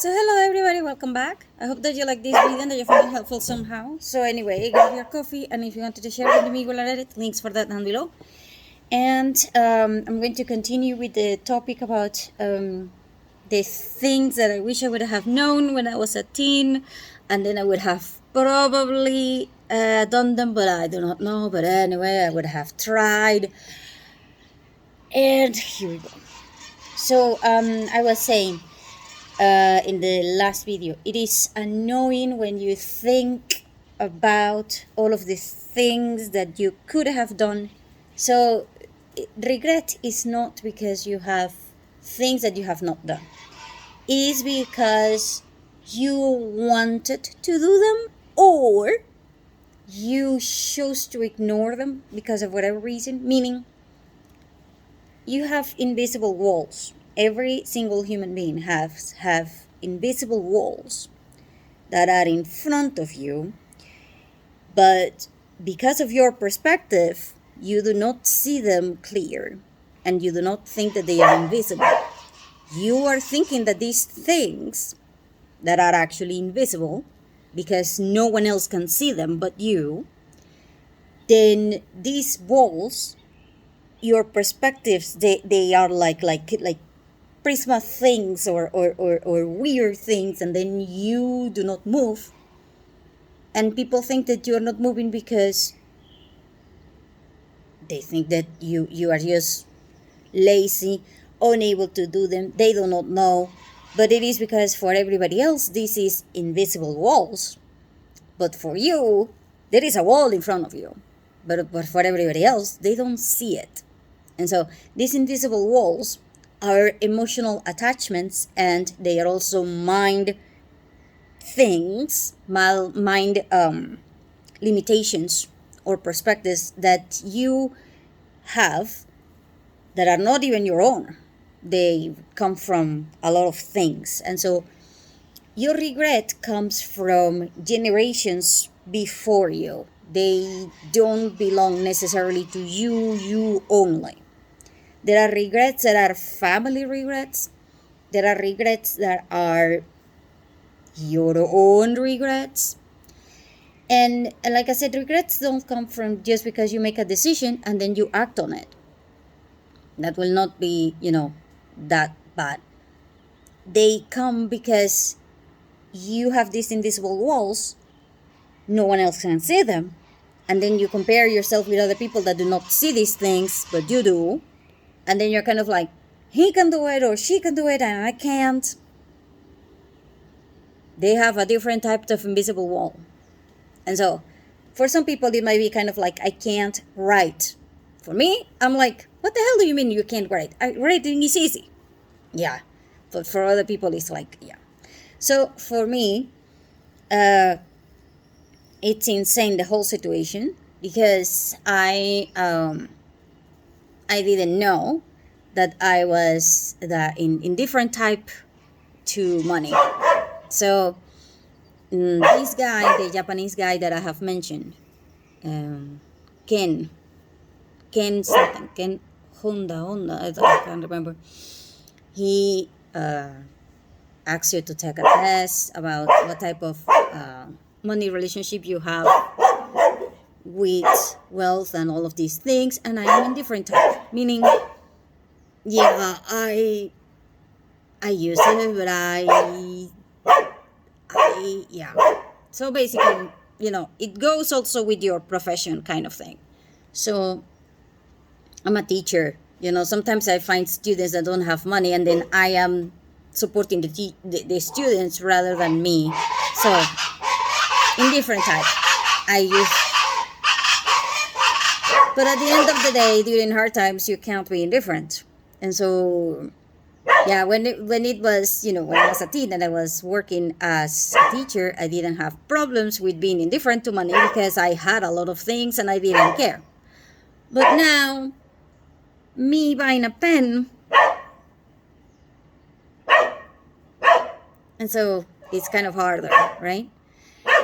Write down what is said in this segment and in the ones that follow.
So hello everybody, welcome back. I hope that you like this video and that you find it helpful somehow. So anyway, grab your coffee, and if you wanted to share it with me, we'll add it. Links for that down below. And I'm going to continue with the topic about the things that I wish I would have known when I was a teen, and then I would have probably done them, but I do not know. But anyway, I would have tried. And here we go. So I was saying in the last video, it is annoying when you think about all of the things that you could have done. So regret is not because you have things that you have not done. It is because you wanted to do them, or you chose to ignore them because of whatever reason. Meaning, you have invisible walls. Every single human being have invisible walls that are in front of you, but because of your perspective, you do not see them clear, and you do not think that they are invisible. You are thinking that these things that are actually invisible, because no one else can see them but you, then these walls, your perspectives, they are like prisma things or weird things, and then you do not move, and people think that you're not moving because they think that you are just lazy, unable to do them. They do not know, but it is because for everybody else this is invisible walls, but for you there is a wall in front of you, but for everybody else they don't see it. And so these invisible walls are emotional attachments, and they are also mind things, mind limitations or perspectives that you have that are not even your own. They come from a lot of things. And so your regret comes from generations before you. They don't belong necessarily to you only. There are regrets that are family regrets. There are regrets that are your own regrets. And like I said, regrets don't come from just because you make a decision and then you act on it. That will not be, that bad. They come because you have these invisible walls. No one else can see them. And then you compare yourself with other people that do not see these things, but you do. And then you're kind of like, he can do it or she can do it and I can't. They have a different type of invisible wall. And so for some people it might be kind of like, I can't write. For me, I'm like, what the hell do you mean you can't write? Writing is easy. Yeah. But for other people it's like, yeah. So for me, it's insane, the whole situation, because I didn't know that I was in different type to money. So this guy, the Japanese guy that I have mentioned, Ken something, Ken Honda, I can't remember. He asks you to take a test about what type of money relationship you have with wealth and all of these things, and I am in different type, meaning, yeah, I use it, but yeah. So basically, it goes also with your profession kind of thing. So I'm a teacher. Sometimes I find students that don't have money, and then I am supporting the students rather than me. So in different type, I use. But at the end of the day, during hard times, you can't be indifferent. And so, yeah, when it was, when I was a teen and I was working as a teacher, I didn't have problems with being indifferent to money because I had a lot of things and I didn't care. But now, me buying a pen, and so it's kind of harder, right?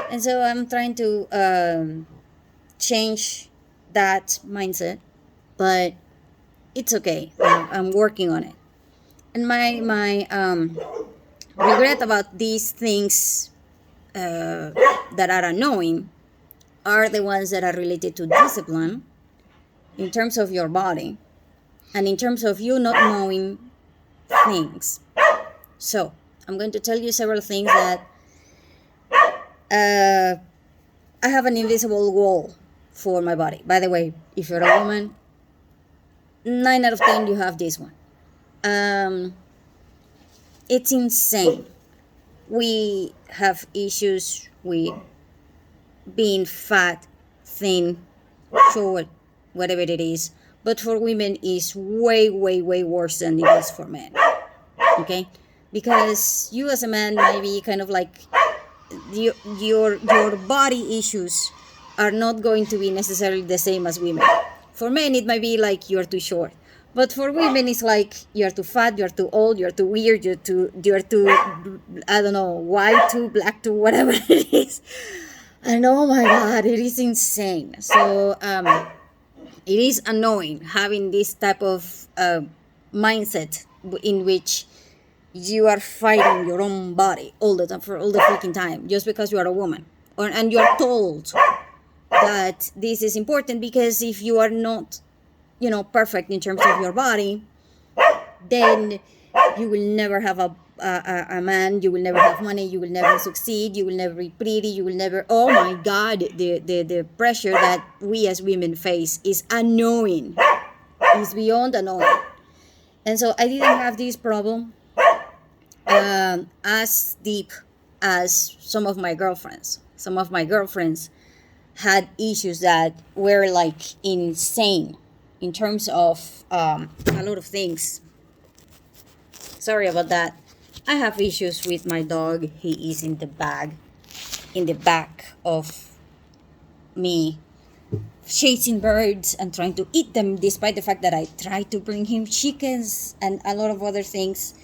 And so I'm trying to change that mindset, but it's okay. I'm working on it. And my regret about these things that are annoying are the ones that are related to discipline in terms of your body and in terms of you not knowing things. So I'm going to tell you several things that I have an invisible wall for my body. By the way, if you're a woman, 9 out of 10 you have this one. It's insane. We have issues with being fat, thin, short, whatever it is. But for women, it's way, way, way worse than it is for men. Okay? Because you as a man might be kind of like your body issues are not going to be necessarily the same as women. For men, it might be like you're too short. But for women, it's like you're too fat, you're too old, you're too weird, you're too, I don't know, white too, black too, whatever it is. And oh my God, it is insane. So it is annoying having this type of mindset in which you are fighting your own body all the time, for all the freaking time, just because you are a woman. And you are told that this is important because if you are not, perfect in terms of your body, then you will never have a man, you will never have money, you will never succeed, you will never be pretty, you will never, oh my God, the pressure that we as women face is annoying. It's beyond annoying. And so I didn't have this problem as deep as some of my girlfriends. Some of my girlfriends had issues that were like insane in terms of a lot of things. Sorry about that. I have issues with my dog. He is in the back of me, chasing birds and trying to eat them, despite the fact that I try to bring him chickens and a lot of other things.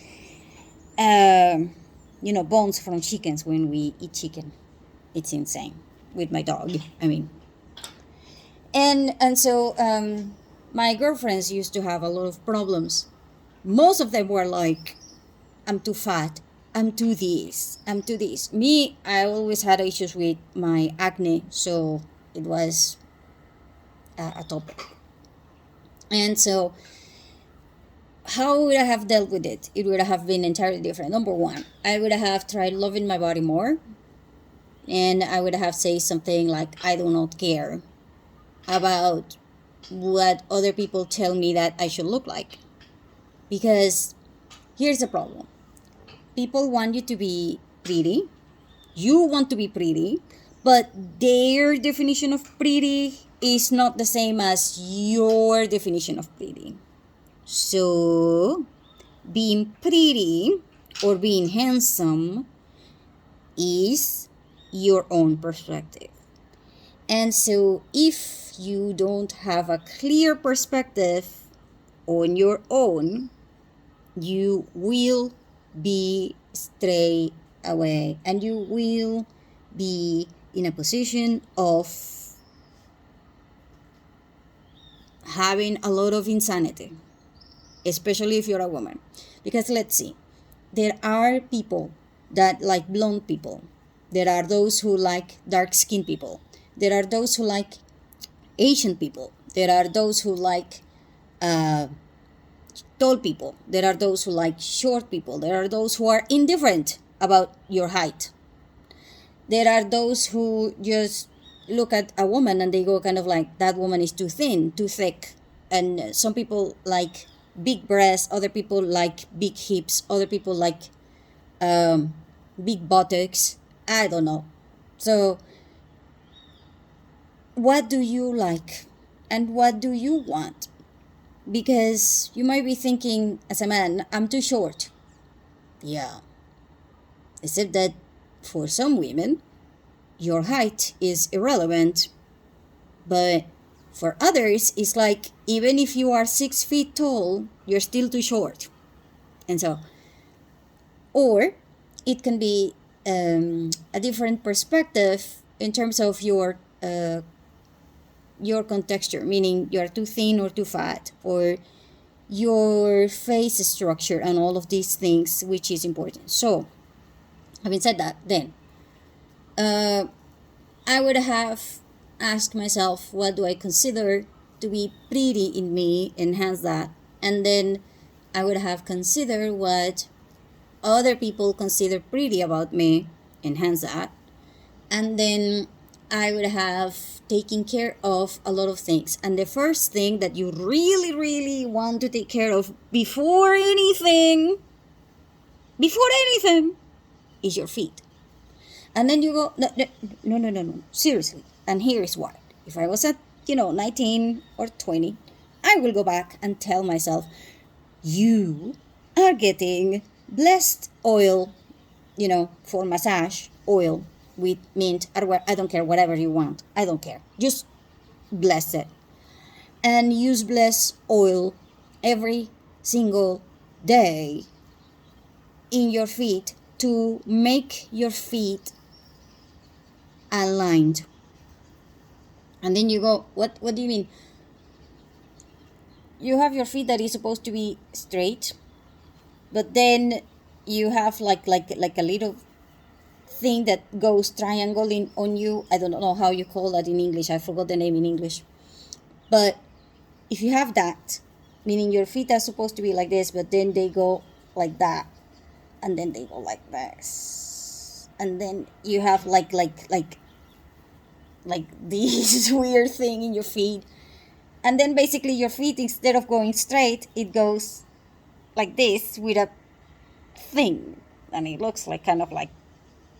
Bones from chickens when we eat chicken. It's insane with my dog. I mean, and so my girlfriends used to have a lot of problems. Most of them were like, I'm too fat, I'm too this, I'm too this. Me, I always had issues with my acne, so it was a topic. And so how would I have dealt with it? It would have been entirely different. Number one, I would have tried loving my body more. And I would have said something like, I do not care about what other people tell me that I should look like. Because here's the problem. People want you to be pretty. You want to be pretty. But their definition of pretty is not the same as your definition of pretty. So, being pretty or being handsome is your own perspective. And so, if you don't have a clear perspective on your own, you will be stray away and you will be in a position of having a lot of insanity, especially if you're a woman. Because let's see, there are people that like blonde people. There are those who like dark-skinned people. There are those who like Asian people. There are those who like tall people. There are those who like short people. There are those who are indifferent about your height. There are those who just look at a woman and they go kind of like, that woman is too thin, too thick. And some people like big breasts. Other people like big hips. Other people like big buttocks. I don't know. So, what do you like? And what do you want? Because you might be thinking, as a man, I'm too short. Yeah. Except that for some women, your height is irrelevant. But for others, it's like, even if you are 6 feet tall, you're still too short. And so, or it can be a different perspective in terms of your contexture, meaning you're too thin or too fat, or your face structure and all of these things, which is important. So Having said that, then I would have asked myself, what do I consider to be pretty in me? Enhance that. And then I would have considered what other people consider pretty about me. Enhance that. And then I would have taken care of a lot of things. And the first thing that you really, really want to take care of before anything, is your feet. And then you go, no, seriously. And here is why. If I was at, 19 or 20, I will go back and tell myself, you are getting blessed oil, for massage oil with mint, or I don't care, whatever you want. I don't care. Just bless it. And use blessed oil every single day in your feet to make your feet aligned. And then you go, what do you mean? You have your feet that is supposed to be straight, but then you have like a little thing that goes triangle in on you. I don't know how you call that in English. I forgot the name in English. But if you have that, meaning your feet are supposed to be like this, but then they go like that, and then they go like this, and then you have like this weird thing in your feet, and then basically your feet, instead of going straight, it goes like this with a thing, and it looks like kind of like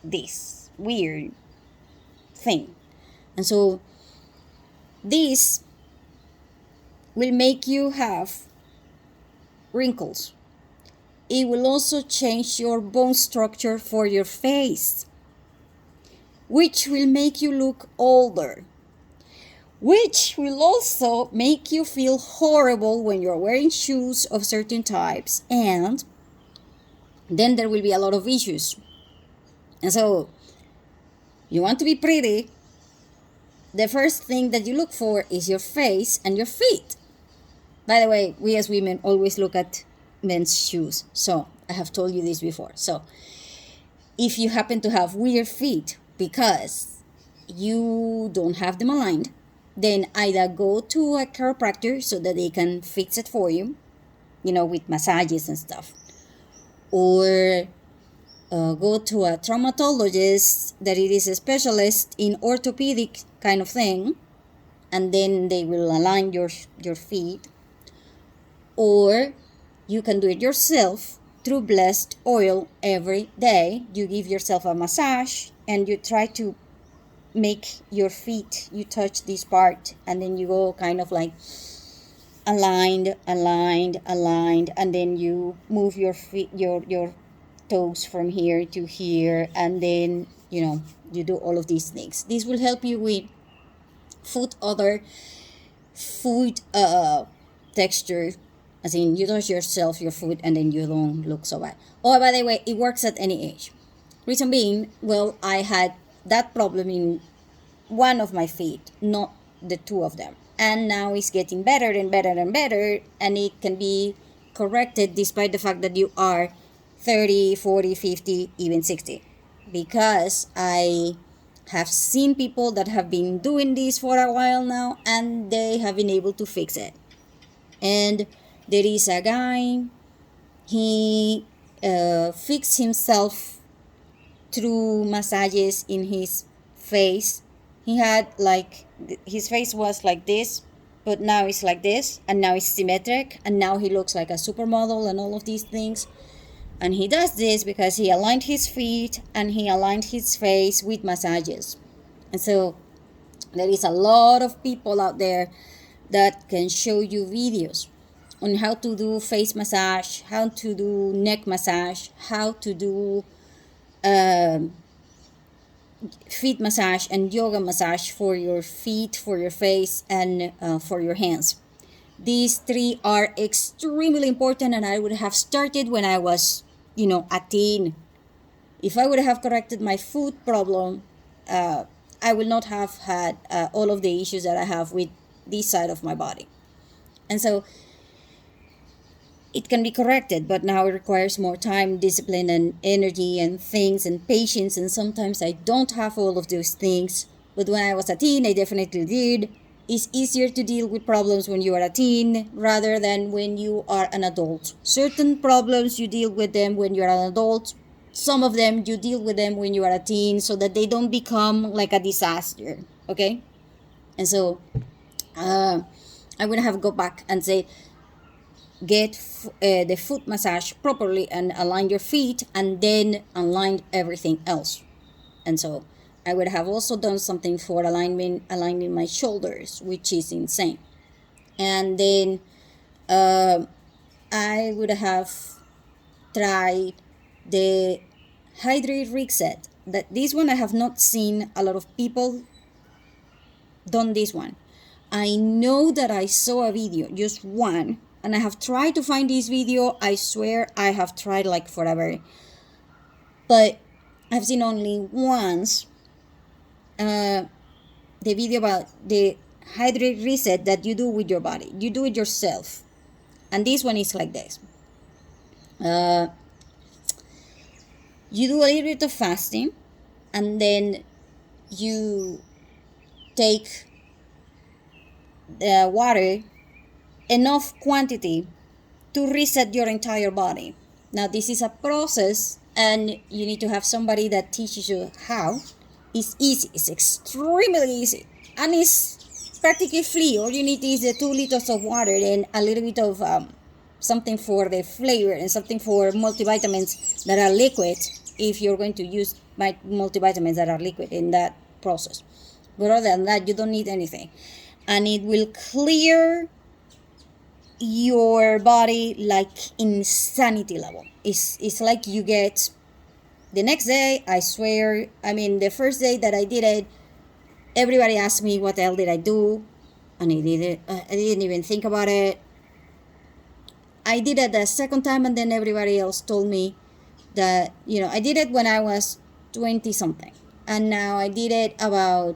this weird thing. And so this will make you have wrinkles. It will also change your bone structure for your face, which will make you look older, which will also make you feel horrible when you're wearing shoes of certain types, and then there will be a lot of issues. And so, you want to be pretty, the first thing that you look for is your face and your feet. By the way, we as women always look at men's shoes. So, I have told you this before. So, if you happen to have weird feet because you don't have them aligned, then either go to a chiropractor so that they can fix it for you, with massages and stuff, or go to a traumatologist that it is a specialist in orthopedic kind of thing, and then they will align your feet. Or you can do it yourself through blessed oil every day. You give yourself a massage and you try to make your feet, you touch this part, and then you go kind of like aligned, and then you move your feet, your toes from here to here, and then you do all of these things. This will help you with other food texture, as in you touch yourself, your foot, and then you don't look so bad. Oh, by the way, it works at any age. Reason being, well, I had that problem in one of my feet, not the two of them, and now it's getting better and better and better, and it can be corrected despite the fact that you are 30, 40, 50, even 60, because I have seen people that have been doing this for a while now, and they have been able to fix it. And there is a guy, he fixed himself through massages in his face. He had his face was like this, but now it's like this, and now it's symmetric, and now he looks like a supermodel and all of these things. And he does this because he aligned his feet and he aligned his face with massages. And so there is a lot of people out there that can show you videos on how to do face massage, how to do neck massage, how to do feet massage and yoga massage for your feet, for your face, and for your hands. These three are extremely important, and I would have started when I was, a teen. If I would have corrected my foot problem, I would not have had all of the issues that I have with this side of my body. And so it can be corrected, but now it requires more time, discipline, and energy, and things, and patience. And sometimes I don't have all of those things. But when I was a teen, I definitely did. It's easier to deal with problems when you are a teen rather than when you are an adult. Certain problems you deal with them when you're an adult. Some of them you deal with them when you are a teen so that they don't become like a disaster. Okay? And so I would have to go back and say, get the foot massage properly and align your feet, and then align everything else. And so I would have also done something for aligning my shoulders, which is insane. And then I would have tried the hydrate reset. That this one I have not seen a lot of people done this one. I know that I saw a video, just one, and I have tried to find this video. I swear I have tried like forever, but I've seen only once the video about the hydrate reset that you do with your body. You do it yourself, and this one is like this. You do a little bit of fasting, and then you take the water, enough quantity to reset your entire body. Now this is a process, and you need to have somebody that teaches you how. It's easy, it's extremely easy, and it's practically free. All you need is the 2 liters of water and a little bit of something for the flavor and something for multivitamins that are liquid, if you're going to use multivitamins that are liquid in that process. But other than that, you don't need anything, and it will clear your body like insanity level. It's like you get the next day. I swear, I mean, the first day that I did it, everybody asked me what the hell did I do, and I didn't even think about it. I did it the second time, and then everybody else told me that, I did it when I was 20 something, and now I did it about,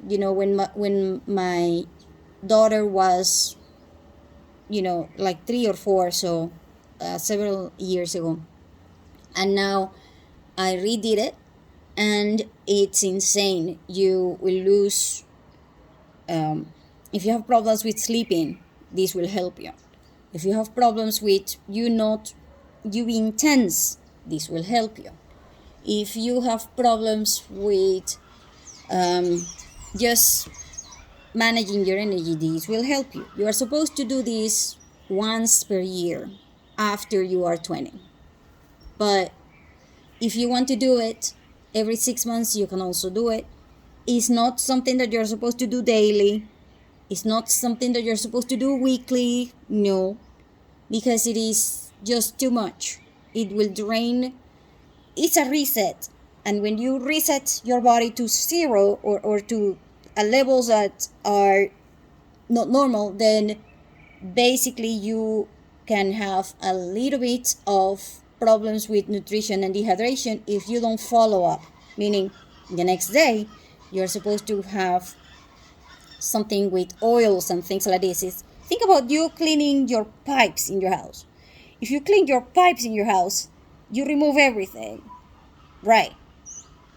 when my daughter was, like 3 or 4, so several years ago. And now I redid it, and it's insane. You will lose, if you have problems with sleeping, this will help you. If you have problems with you being tense, this will help you. If you have problems with just managing your energy, this will help you. You are supposed to do this once per year after you are 20. But if you want to do it every 6 months, you can also do it. It's not something that you're supposed to do daily. It's not something that you're supposed to do weekly. No, because it is just too much. It will drain. It's a reset. And when you reset your body to 0 or to levels that are not normal, then basically you can have a little bit of problems with nutrition and dehydration if you don't follow up. Meaning the next day you're supposed to have something with oils and things like this. Think about you cleaning your pipes in your house. If you clean your pipes in your house, you remove everything, right?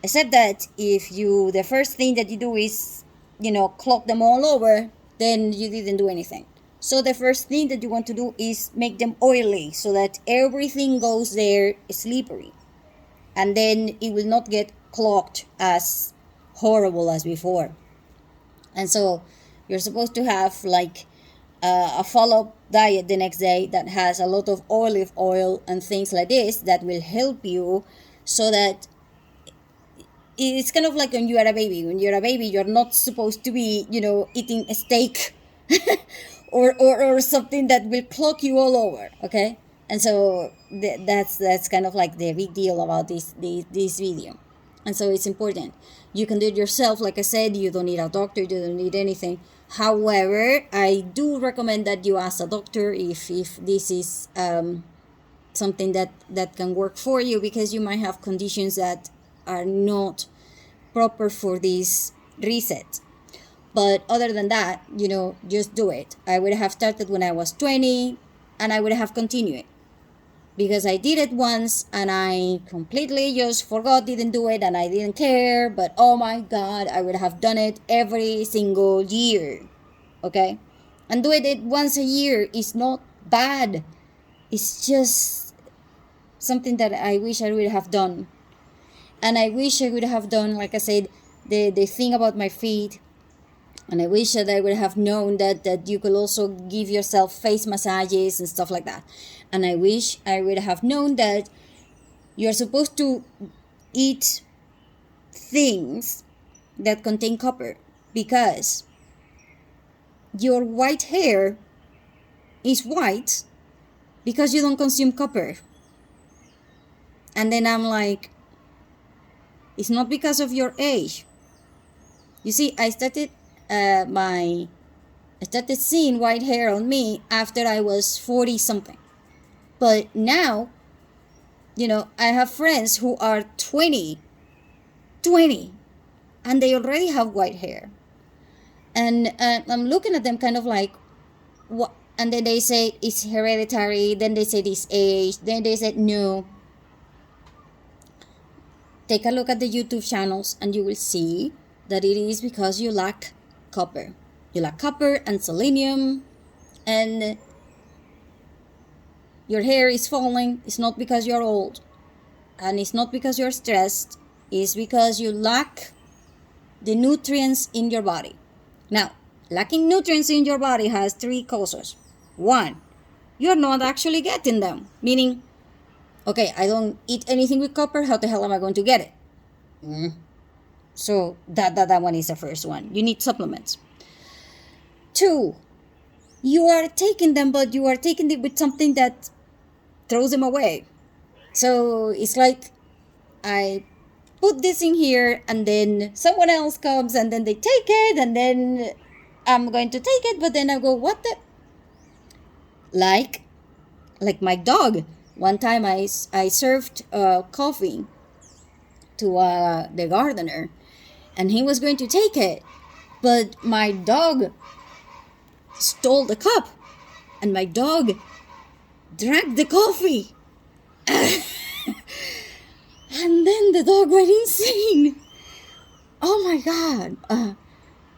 Except that if the first thing that you do is, clog them all over, then you didn't do anything. So the first thing that you want to do is make them oily so that everything goes there slippery. And then it will not get clogged as horrible as before. And so you're supposed to have like a follow-up diet the next day that has a lot of olive oil and things like this that will help you, so that it's kind of like when you are a baby. When you're a baby, you're not supposed to be, eating a steak or something that will clog you all over, okay? And so that's kind of like the big deal about this video. And so it's important. You can do it yourself. Like I said, you don't need a doctor, you don't need anything. However, I do recommend that you ask a doctor if this is something that can work for you, because you might have conditions that are not proper for this reset. But other than that, just do it. I would have started when I was 20. and I would have continued. Because I did it once and I completely just forgot, didn't do it, and I didn't care. But oh my God, I would have done it every single year. Okay? And doing it once a year is not bad. It's just something that I wish I would have done. And I wish I would have done, like I said, the thing about my feet. And I wish that I would have known that you could also give yourself face massages and stuff like that. And I wish I would have known that you're supposed to eat things that contain copper, because your white hair is white because you don't consume copper. And then I'm like, it's not because of your age. You see, I started seeing white hair on me after I was 40 something. But now, I have friends who are 20, and they already have white hair. And I'm looking at them kind of like, what? And then they say it's hereditary, then they say it's age, then they said no. Take a look at the YouTube channels and you will see that it is because you lack copper. You lack copper and selenium, and your hair is falling. It's not because you're old, and it's not because you're stressed. It's because you lack the nutrients in your body. Now, lacking nutrients in your body has 3 causes. 1, you're not actually getting them. Meaning, okay, I don't eat anything with copper. How the hell am I going to get it? So that one is the first one. You need supplements. 2, you are taking them, but you are taking it with something that throws them away. So it's like, I put this in here, and then someone else comes, and then they take it, and then I'm going to take it, but then I go, what the? Like my dog. One time I served coffee to the gardener, and he was going to take it, but my dog stole the cup, and my dog drank the coffee. And then the dog went insane. Oh my God.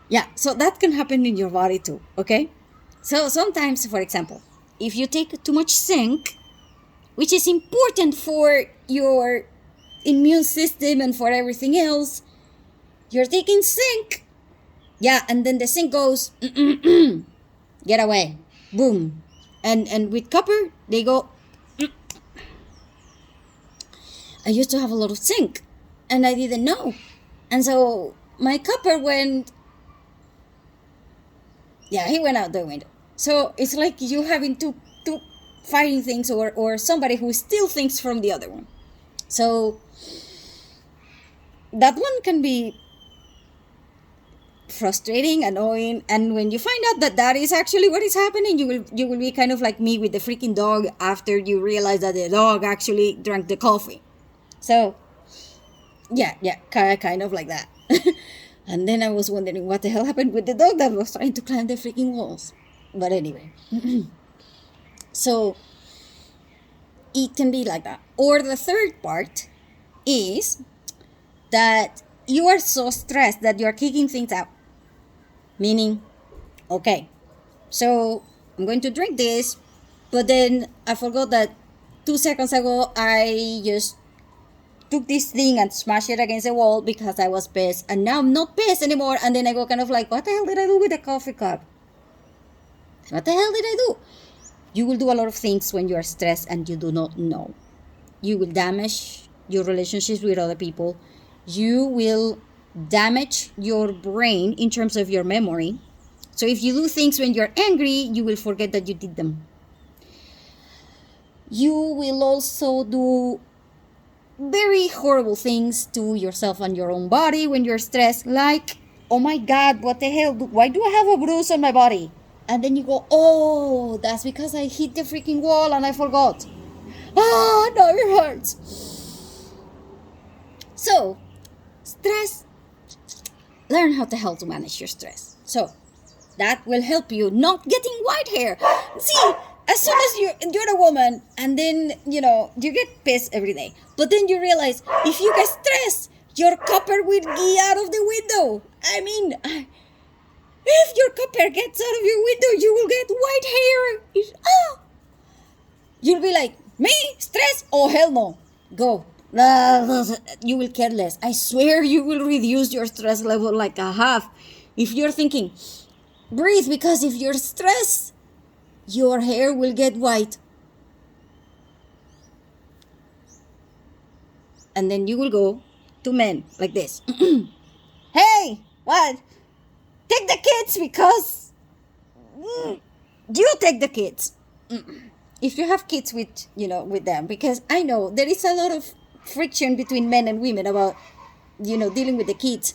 Yeah, so that can happen in your body too, okay? So sometimes, for example, if you take too much zinc, which is important for your immune system and for everything else, you're taking zinc. Yeah, and then the zinc goes, get away, boom. And with copper, they go, I used to have a lot of zinc, and I didn't know. And so my copper went, he went out the window. So it's like you having two fighting things, or somebody who still thinks from the other one. So that one can be frustrating, annoying, and when you find out that is actually what is happening, you will be kind of like me with the freaking dog after you realize that the dog actually drank the coffee. So yeah, kind of like that. And then I was wondering what the hell happened with the dog that was trying to climb the freaking walls. But anyway, so it can be like that. Or the third part is that you are so stressed that you are kicking things out. Meaning, okay, so I'm going to drink this, but then I forgot that 2 seconds ago I just took this thing and smashed it against the wall because I was pissed, and now I'm not pissed anymore. And then I go kind of like, what the hell did I do with the coffee cup? What the hell did I do? You will do a lot of things when you are stressed and you do not know. You will damage your relationships with other people. You will damage your brain in terms of your memory. So if you do things when you're angry, you will forget that you did them. You will also do very horrible things to yourself and your own body when you're stressed, like, oh my God, what the hell? Why do I have a bruise on my body? And then you go, oh, that's because I hit the freaking wall and I forgot. Now it hurts. So, stress, learn how the hell to manage your stress. So, that will help you not getting white hair. See, as soon as you're a woman, and then you get pissed every day, but then you realize if you get stressed, your copper will get out of the window. I mean, if your copper gets out of your window, you will get white hair. You'll be like, me stress? Oh hell no, go. You will care less. I swear you will reduce your stress level like a half if you're thinking. Breathe, because if you're stressed, your hair will get white. And then you will go to men like this. Hey, what? Take the kids because you take the kids. If you have kids with them, because I know there is a lot of friction between men and women about dealing with the kids.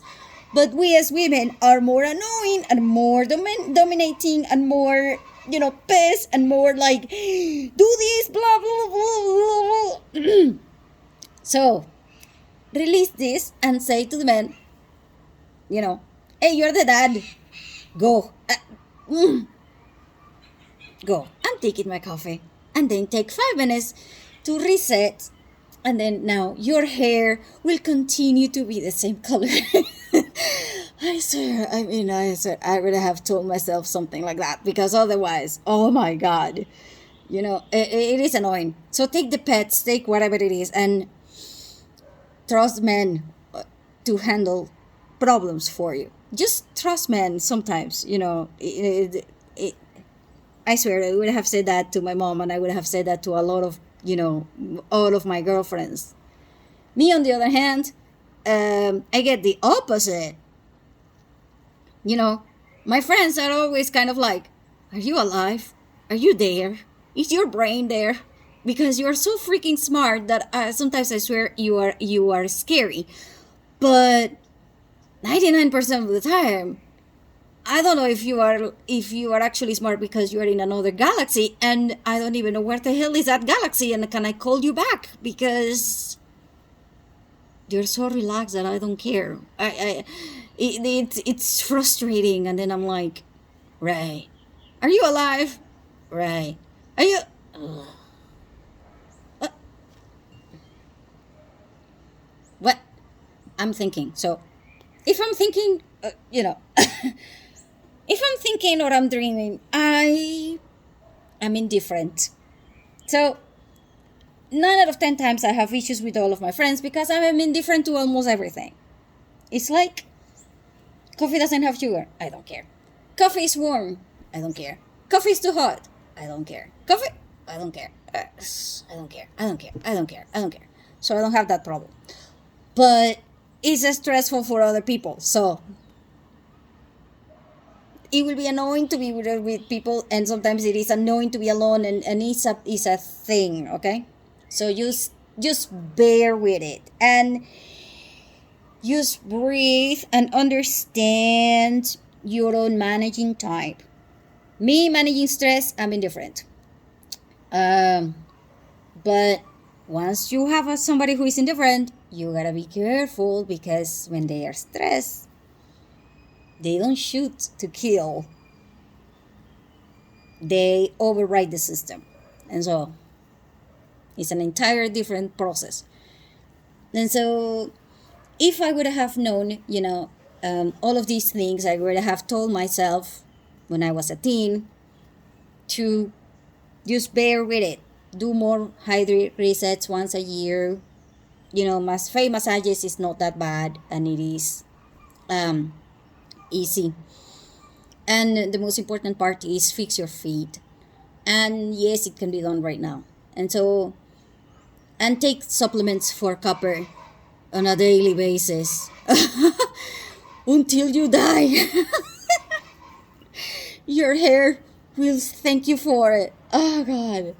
But we as women are more annoying and more dominating and more, pissed and more like, do this, blah, blah, blah, blah. So, release this and say to the men, hey, you're the dad. Go. Go. I'm taking my coffee. And then take 5 minutes to reset. And then now your hair will continue to be the same color. I swear, I would have told myself something like that, because otherwise, oh my God, it is annoying. So take the pets, take whatever it is, and trust men to handle problems for you. Just trust men sometimes, I swear I would have said that to my mom, and I would have said that to a lot of, all of my girlfriends. Me, on the other hand, I get the opposite. My friends are always kind of like, are you alive? Are you there? Is your brain there? Because you are so freaking smart that sometimes I swear you are scary. But 99% of the time, I don't know if you are actually smart because you are in another galaxy, and I don't even know where the hell is that galaxy, and can I call you back? Because you're so relaxed that I don't care. It's frustrating, and then I'm like, right, are you alive? Right, are you? What? I'm thinking. So, if I'm thinking, if I'm thinking or I'm dreaming, I am indifferent. So, 9 out of 10 times I have issues with all of my friends because I am indifferent to almost everything. It's like, coffee doesn't have sugar. I don't care. Coffee is warm. I don't care. Coffee is too hot. I don't care. Coffee? I don't care. I don't care. I don't care. I don't care. I don't care. So I don't have that problem. But it's stressful for other people. So it will be annoying to be with people, and sometimes it is annoying to be alone, and it's a thing, okay? So just bear with it and just breathe and understand your own managing type. Me managing stress, I'm indifferent. But once you have somebody who is indifferent, you gotta be careful, because when they are stressed, they don't shoot to kill. They override the system. And so it's an entire different process. And so if I would have known, all of these things, I would have told myself when I was a teen to just bear with it. Do more hydrate resets once a year. Face massages is not that bad, and it is easy. And the most important part is fix your feet. And yes, it can be done right now. And take supplements for copper on a daily basis until you die. Your hair will thank you for it. Oh God,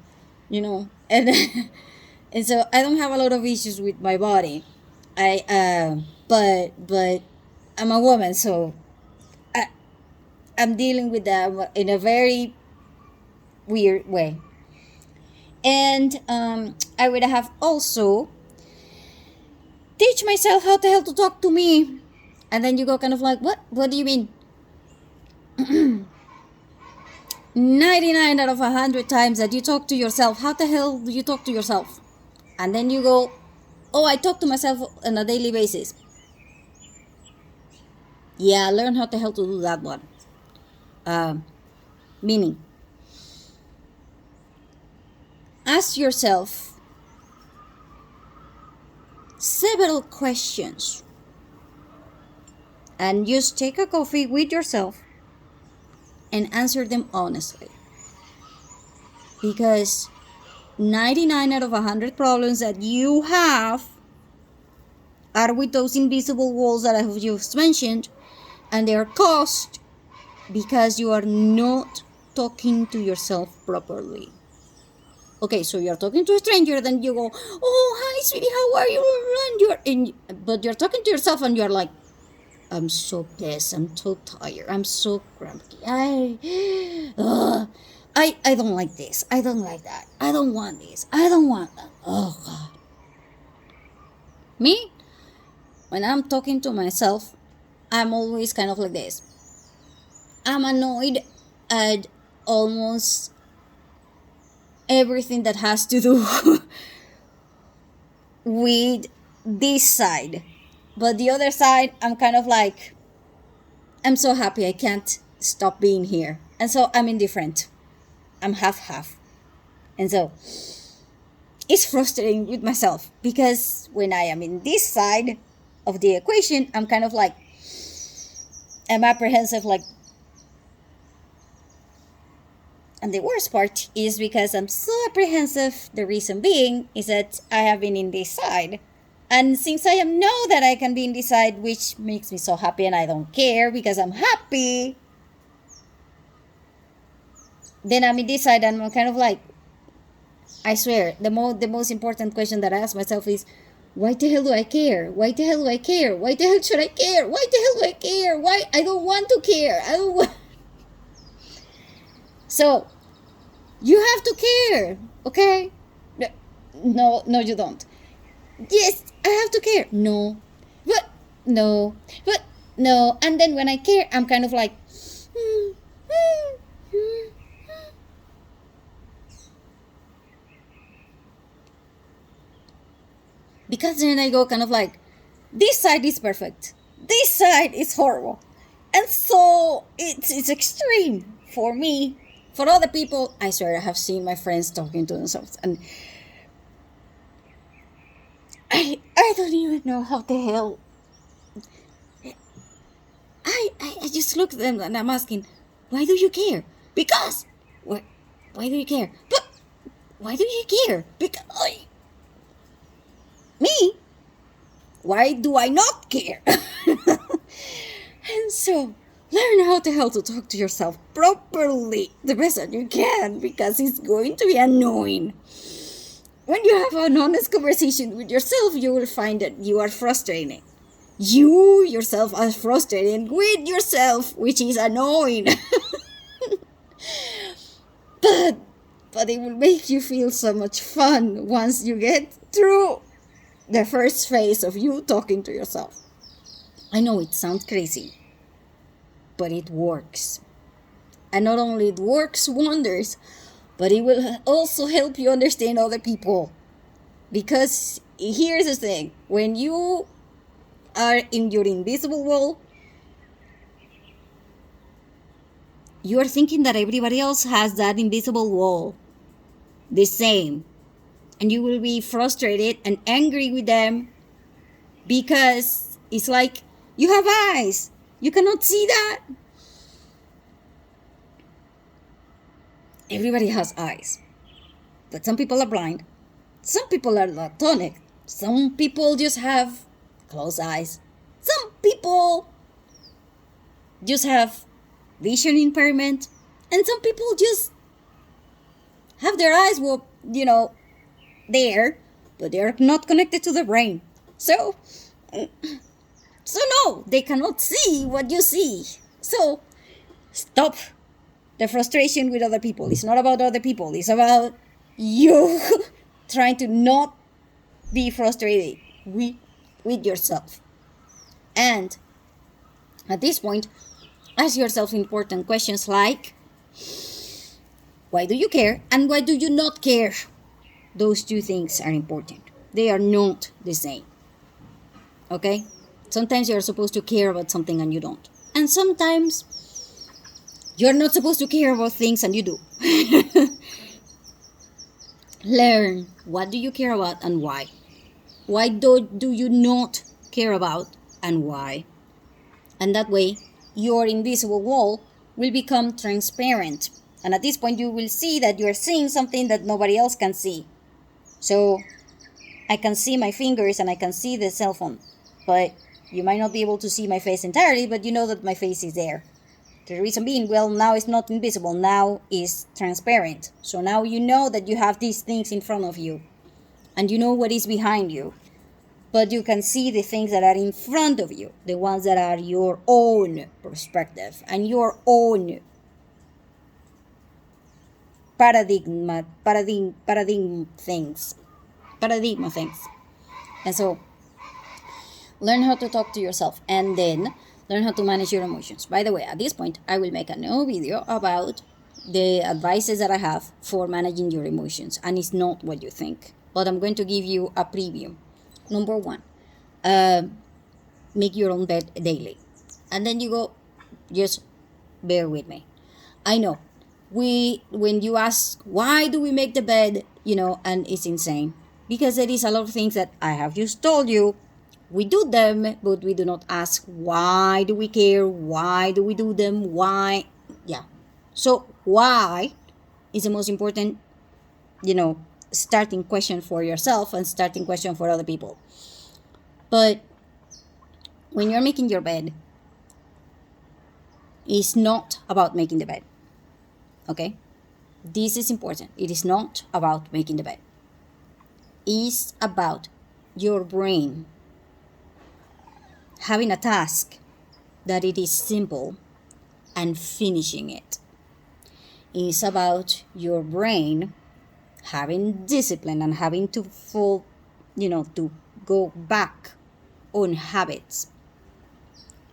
and and so I don't have a lot of issues with my body. But I'm a woman, so I'm dealing with them in a very weird way. And I would have also teach myself how the hell to talk to me. And then you go kind of like, what do you mean? 99 out of 100 times that you talk to yourself, how the hell do you talk to yourself? And then you go, oh, I talk to myself on a daily basis. Yeah, learn how the hell to do that one. Meaning, ask yourself several questions and just take a coffee with yourself and answer them honestly. Because 99 out of 100 problems that you have are with those invisible walls that I have just mentioned, and they are caused because you are not talking to yourself properly. Okay, so you're talking to a stranger, then you go, oh, hi, sweetie, how are you? But you're talking to yourself and you're like, I'm so pissed, I'm so tired, I'm so grumpy, I don't like this, I don't like that, I don't want this, I don't want that. Oh, God. Me, when I'm talking to myself, I'm always kind of like this. I'm annoyed at almost everything that has to do with this side. But the other side, I'm kind of like, I'm so happy I can't stop being here. And so I'm indifferent. I'm half-half. And so it's frustrating with myself because when I am in this side of the equation, I'm kind of like, I'm apprehensive, like, and the worst part is because I'm so apprehensive, the reason being is that I have been in this side. And since I know that I can be in this side, which makes me so happy and I don't care because I'm happy, then I'm in this side and I'm kind of like, I swear, the most important question that I ask myself is, why the hell do I care? Why the hell do I care? Why the hell should I care? Why the hell do I care? Why? I don't want to care. I don't want... So, you have to care, okay? No, you don't. Yes, I have to care. No, but no, but no. And then when I care, I'm kind of like, because then I go kind of like, this side is perfect, this side is horrible, and so it's extreme for me. For other people, I swear I have seen my friends talking to themselves, and I don't even know how the hell. I just look at them and I'm asking, why do you care? Because why do you care? But why do you care? Because me? Why do I not care? And so learn how the hell to talk to yourself properly, the best that you can, because it's going to be annoying. When you have an honest conversation with yourself, you will find that you are frustrating. You yourself are frustrated with yourself, which is annoying. But it will make you feel so much fun once you get through the first phase of you talking to yourself. I know it sounds crazy, but it works. And not only it works wonders, but it will also help you understand other people. Because here's the thing, when you are in your invisible wall, you are thinking that everybody else has that invisible wall the same. And you will be frustrated and angry with them because it's like, you have eyes, you cannot see that. Everybody has eyes, but some people are blind, some people are daltonic, some people just have closed eyes, some people just have vision impairment, and some people just have their eyes, there, but they're not connected to the brain. So no, they cannot see what you see. So stop the frustration with other people. It's not about other people. It's about you trying to not be frustrated with yourself. And at this point, ask yourself important questions like, Why do you care and why do you not care? Those two things are important. They are not the same. Okay? Sometimes you're supposed to care about something and you don't. And sometimes you're not supposed to care about things and you do. Learn what do you care about and why. Why do you not care about and why? And that way, your invisible wall will become transparent. And at this point, you will see that you are seeing something that nobody else can see. So, I can see my fingers and I can see the cell phone. But you might not be able to see my face entirely, but you know that my face is there. The reason being, well, now it's not invisible, now it's transparent. So now you know that you have these things in front of you. And you know what is behind you. But you can see the things that are in front of you, the ones that are your own perspective and your own paradigma things. And so learn how to talk to yourself and then learn how to manage your emotions. By the way, at this point, I will make a new video about the advices that I have for managing your emotions. And it's not what you think. But I'm going to give you a preview. Number one, make your own bed daily. And then you go, just bear with me. I know, when you ask, why do we make the bed, and it's insane. Because there is a lot of things that I have just told you. We do them, but we do not ask, why do we care? Why do we do them? Why? Yeah. So why is the most important, starting question for yourself and starting question for other people. But when you're making your bed, it's not about making the bed. Okay? This is important. It is not about making the bed. It's about your brain having a task that it is simple and finishing it. It's about your brain having discipline and having to to go back on habits.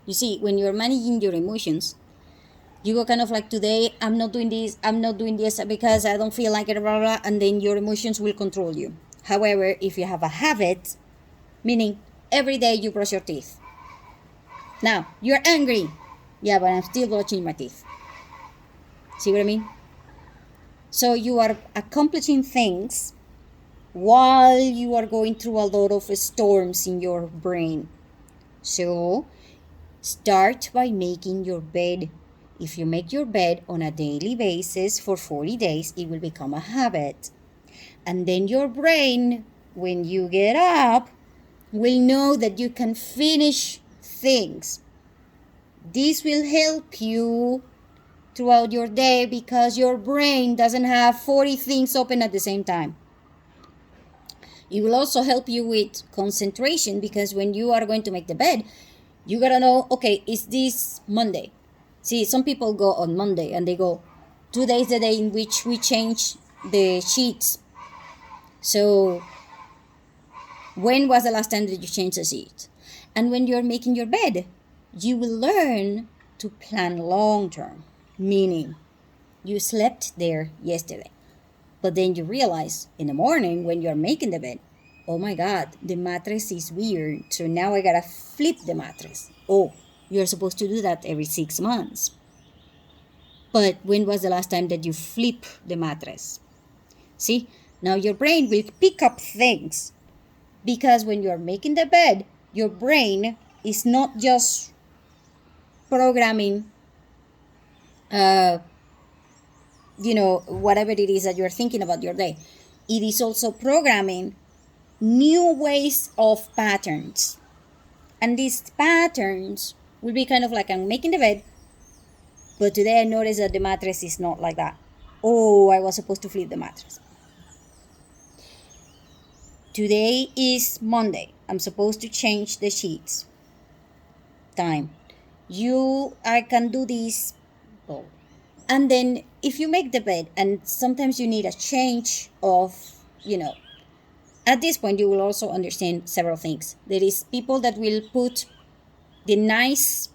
You see, when you're managing your emotions, you go kind of like, today I'm not doing this because I don't feel like it, blah, blah, and then your emotions will control you. However, if you have a habit, meaning every day you brush your teeth. Now, you're angry. Yeah, but I'm still brushing my teeth. See what I mean? So you are accomplishing things while you are going through a lot of storms in your brain. So start by making your bed. If you make your bed on a daily basis for 40 days, it will become a habit. And then your brain, when you get up, will know that you can finish things. This will help you throughout your day because your brain doesn't have 40 things open at the same time. It will also help you with concentration because when you are going to make the bed, you gotta know, okay, is this Monday? See, some people go on Monday and they go, today is the day in which we change the sheets. So when was the last time that you changed the sheet? And when you're making your bed, you will learn to plan long term. Meaning, you slept there yesterday, but then you realize in the morning when you're making the bed, oh my God, the mattress is weird, so now I gotta flip the mattress. Oh, you're supposed to do that every 6 months. But when was the last time that you flip the mattress? See, now your brain will pick up things because when you're making the bed, your brain is not just programming whatever it is that you're thinking about your day. It is also programming new ways of patterns. And these patterns will be kind of like, I'm making the bed, but today I noticed that the mattress is not like that. Oh, I was supposed to flip the mattress. Today is Monday. I'm supposed to change the sheets. Time. I can do this. Oh. And then if you make the bed and sometimes you need a change of, at this point you will also understand several things. There is people that will put the nice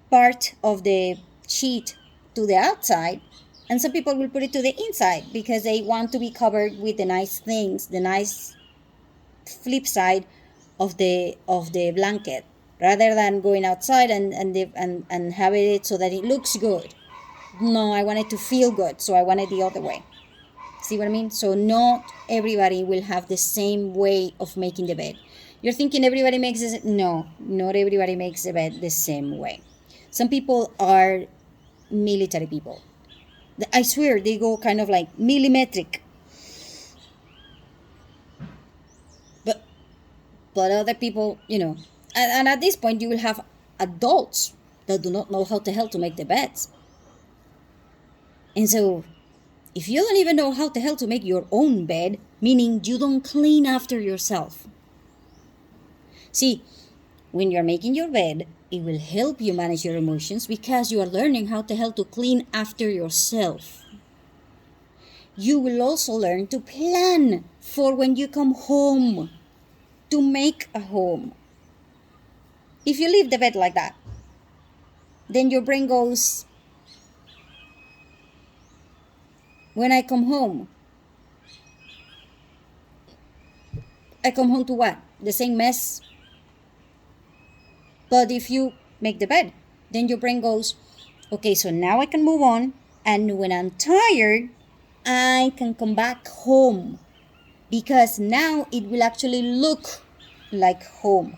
part of the sheet to the outside And some people will put it to the inside because they want to be covered with the nice things, the nice flip side of the blanket, rather than going outside and having it so that it looks good. No, I want it to feel good, so I want it the other way. See what I mean? So not everybody will have the same way of making the bed. You're thinking everybody makes it? No, not everybody makes the bed the same way. Some people are military people. I swear they go kind of like millimetric. But other people, and at this point you will have adults that do not know how the hell to make the beds. And so if you don't even know how the hell to make your own bed, meaning you don't clean after yourself. See, when you're making your bed, it will help you manage your emotions because you are learning how the hell to clean after yourself. You will also learn to plan for when you come home, to make a home. If you leave the bed like that, then your brain goes, when I come home to what? The same mess. But if you make the bed, then your brain goes, okay, so now I can move on, and when I'm tired, I can come back home, because now it will actually look like home.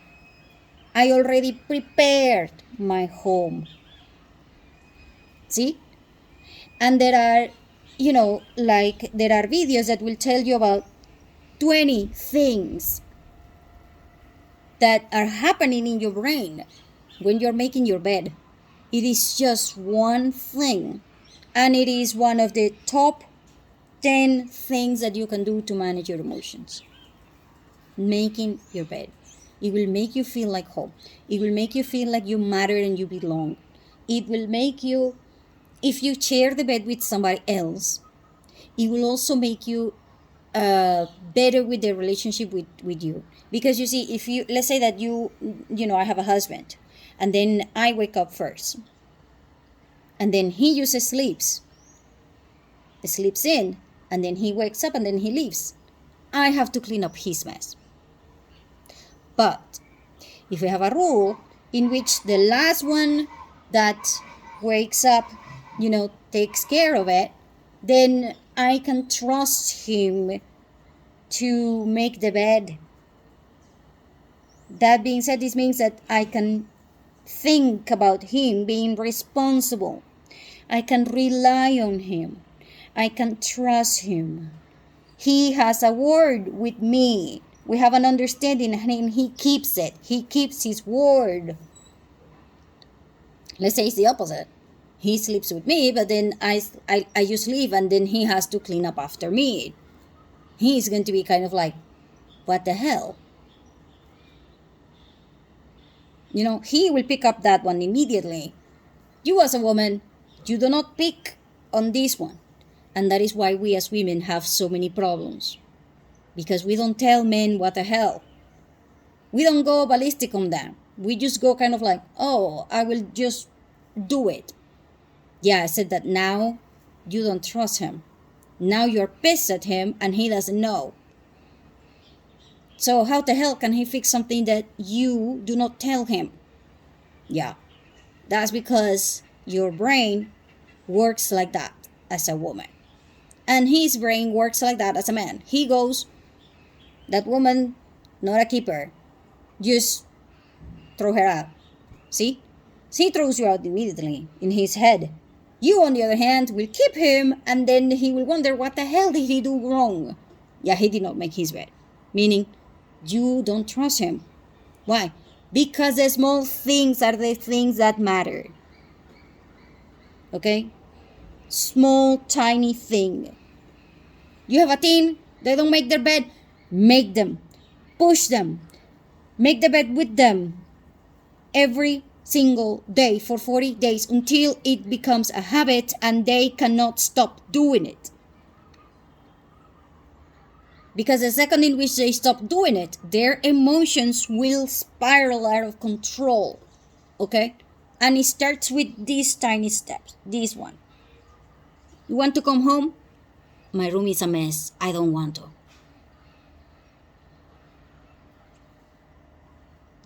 I already prepared my home. See? And there are, there are videos that will tell you about 20 things that are happening in your brain when you're making your bed. It is just one thing, and it is one of the top 10 things that you can do to manage your emotions. Making your bed. It will make you feel like home. It will make you feel like you matter and you belong. It will make you, if you share the bed with somebody else, it will also make you better with the relationship with you. Because you see, if you, let's say that I have a husband, and then I wake up first, and then he uses sleeps in, and then he wakes up and then he leaves. I have to clean up his mess. But if we have a rule in which the last one that wakes up, takes care of it, then I can trust him to make the bed. That being said, this means that I can think about him being responsible. I can rely on him. I can trust him. He has a word with me. We have an understanding and he keeps it. He keeps his word. Let's say it's the opposite. He sleeps with me, but then I just leave, and then he has to clean up after me. He's going to be kind of like, what the hell? He will pick up that one immediately. You as a woman, you do not pick on this one. And that is why we as women have so many problems. Because we don't tell men what the hell. We don't go ballistic on them. We just go kind of like, oh, I will just do it. Yeah, I said that now you don't trust him. Now you're pissed at him and he doesn't know. So how the hell can he fix something that you do not tell him? Yeah, that's because your brain works like that as a woman. And his brain works like that as a man. He goes, that woman, not a keeper. Just throw her out. See? He throws you out immediately in his head. You, on the other hand, will keep him, and then he will wonder, what the hell did he do wrong? Yeah, he did not make his bed. Meaning, you don't trust him. Why? Because the small things are the things that matter. Okay? Small, tiny thing. You have a teen, they don't make their bed, make them. Push them. Make the bed with them. Every single day for 40 days until it becomes a habit and they cannot stop doing it. Because the second in which they stop doing it, their emotions will spiral out of control. Okay? And it starts with these tiny steps. This one. You want to come home? My room is a mess. I don't want to.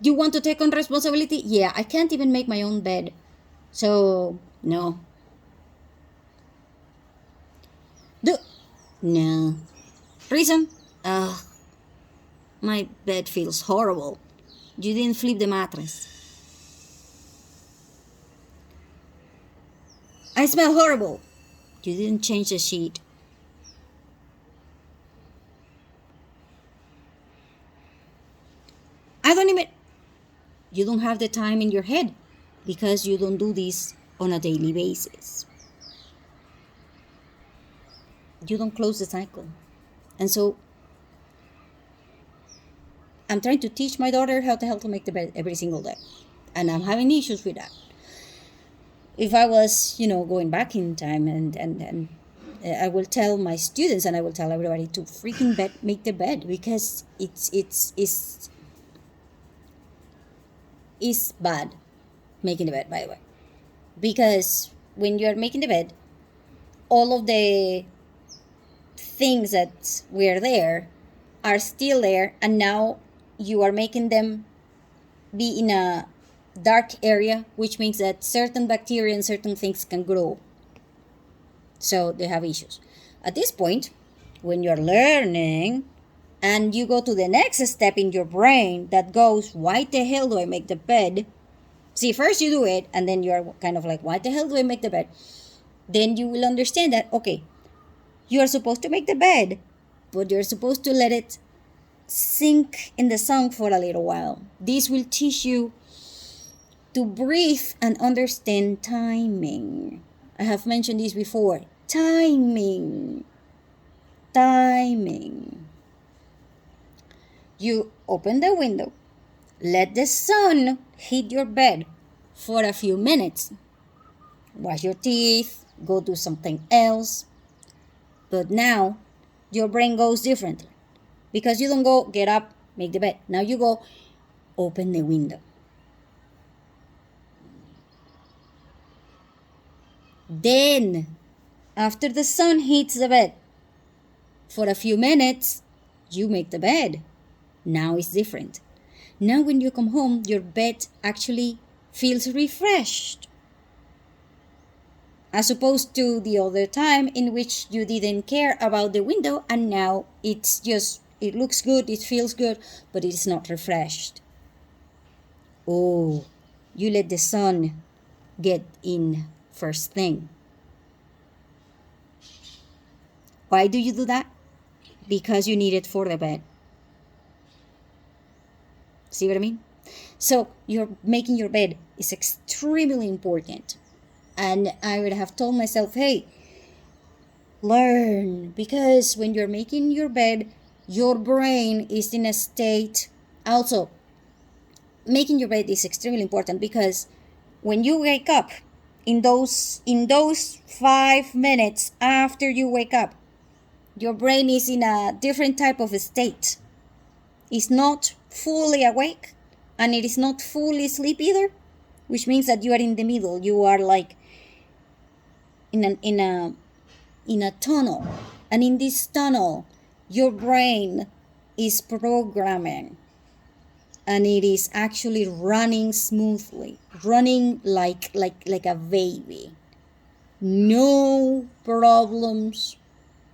You want to take on responsibility? Yeah, I can't even make my own bed. So, no. No. Reason? My bed feels horrible. You didn't flip the mattress. I smell horrible. You didn't change the sheet. You don't have the time in your head because you don't do this on a daily basis. You don't close the cycle. And so I'm trying to teach my daughter how the hell to make the bed every single day. And I'm having issues with that. If I was, going back in time and I will tell my students and I will tell everybody to freaking make the bed because it's bad making the bed, by the way. Because when you're making the bed, all of the things that were there are still there, and now you are making them be in a dark area, which means that certain bacteria and certain things can grow. So they have issues. At this point, when you're learning and you go to the next step in your brain that goes, why the hell do I make the bed? See, first you do it, and then you're kind of like, why the hell do I make the bed? Then you will understand that, okay, you are supposed to make the bed, but you're supposed to let it sink in the sun for a little while. This will teach you to breathe and understand timing. I have mentioned this before. Timing. You open the window, let the sun hit your bed for a few minutes. Wash your teeth, go do something else. But now your brain goes differently because you don't go get up, make the bed. Now you go open the window. Then, after the sun hits the bed, for a few minutes, you make the bed. Now it's different. Now when you come home, your bed actually feels refreshed. As opposed to the other time in which you didn't care about the window and now it looks good, it feels good, but it is not refreshed. Oh, you let the sun get in first thing. Why do you do that? Because you need it for the bed. See what I mean? So you're making your bed is extremely important. And I would have told myself, hey, learn. Because when you're making your bed, your brain is in a state. Also, making your bed is extremely important because when you wake up, in those 5 minutes after you wake up, your brain is in a different type of a state. It's not fully awake and it is not fully asleep either, which means that you are in the middle. You are like in a tunnel, and in this tunnel your brain is programming and it is actually running smoothly, running like a baby. No problems,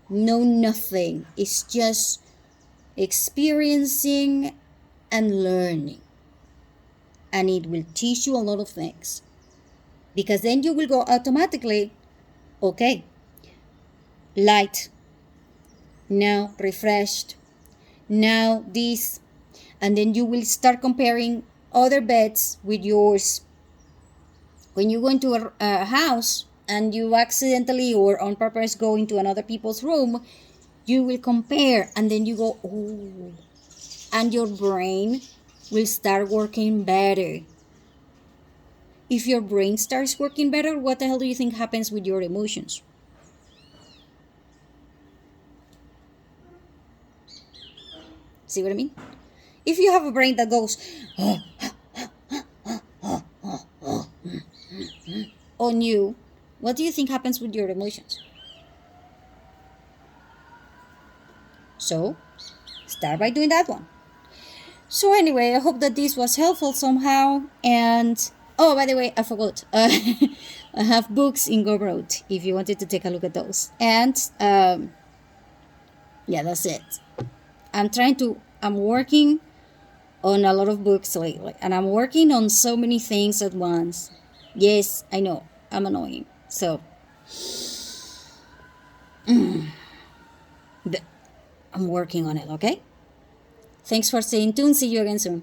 no nothing. It's just experiencing and learning, and it will teach you a lot of things because then you will go automatically, okay, light, now refreshed, now this, and then you will start comparing other beds with yours. When you go into a house and you accidentally or on purpose go into another people's room, you will compare and then you go, oh, and your brain will start working better. If your brain starts working better, what the hell do you think happens with your emotions? See what I mean? If you have a brain that goes on you, what do you think happens with your emotions? So start by doing that one. So anyway, I hope that this was helpful somehow. And oh, by the way, I forgot. I have books in Gumroad if you wanted to take a look at those. And yeah, that's it. I'm working on a lot of books lately, and I'm working on so many things at once. Yes, I know, I'm annoying. So I'm working on it, okay? Thanks for staying tuned. See you again soon.